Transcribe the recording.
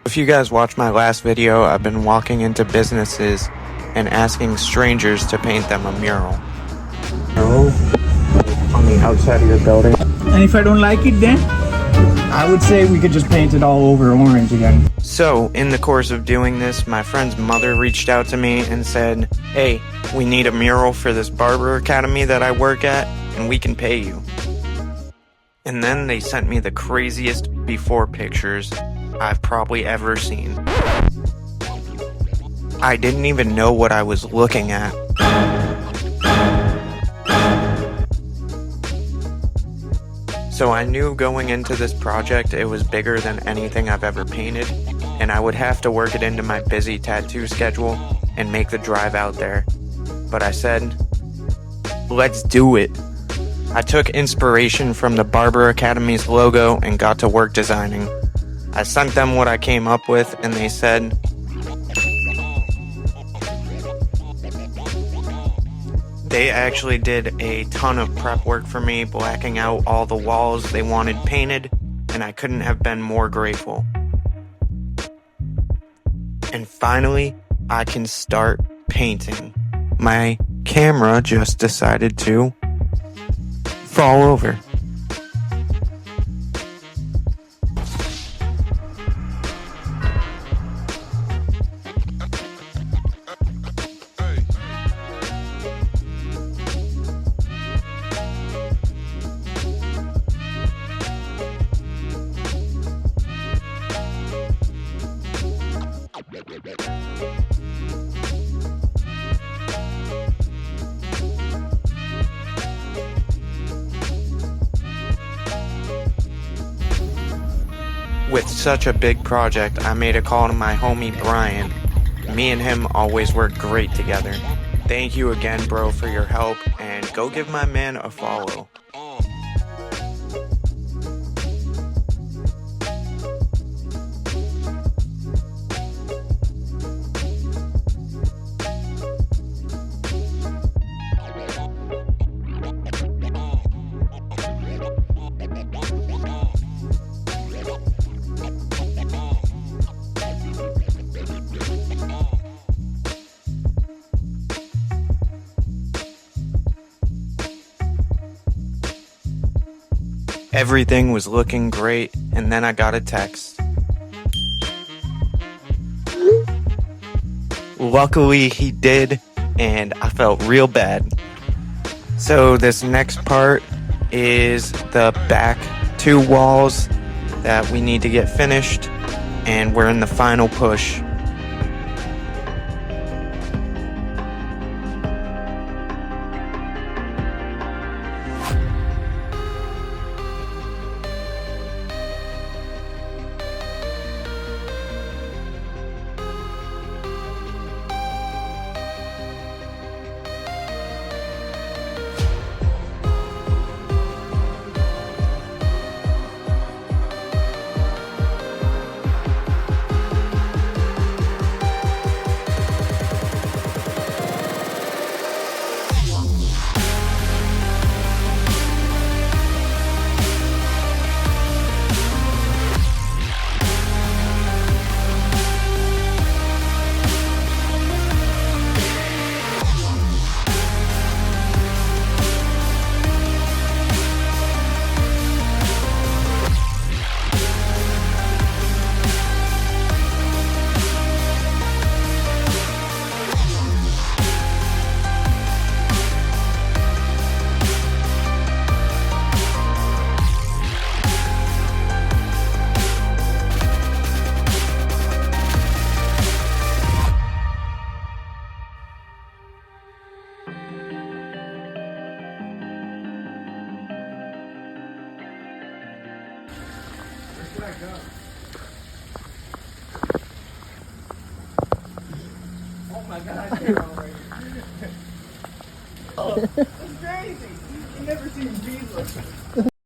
If you guys watched my last video, I've been walking into businesses and asking strangers to paint them a mural. On the outside of your building. And if I don't like it, then I would say we could just paint it all over orange again. So, in the course of doing this, my friend's mother reached out to me and said, "Hey, we need a mural for this barber academy that I work at, and we can pay you." And then they sent me the craziest before pictures I've probably ever seen. I didn't even know what I was looking at. So I knew going into this project it was bigger than anything I've ever painted, and I would have to work it into my busy tattoo schedule and make the drive out there. But I said, let's do it. I took inspiration from the Barber Academy's logo and got to work designing. I sent them what I came up with, and they said, they actually did a ton of prep work for me, blacking out all the walls they wanted painted, and I couldn't have been more grateful. And finally, I can start painting. My camera just decided to fall over. With such a big project, I made a call to my homie Bryant. Me and him always work great together. Thank you again, bro, for your help, and go give my man a follow. Everything was looking great, and then I got a text. Luckily, he did, and I felt real bad. So this next part is the back two walls that we need to get finished, and we're in the final push. Oh my God, they're all right. Oh, it's crazy. You've never seen Jesus.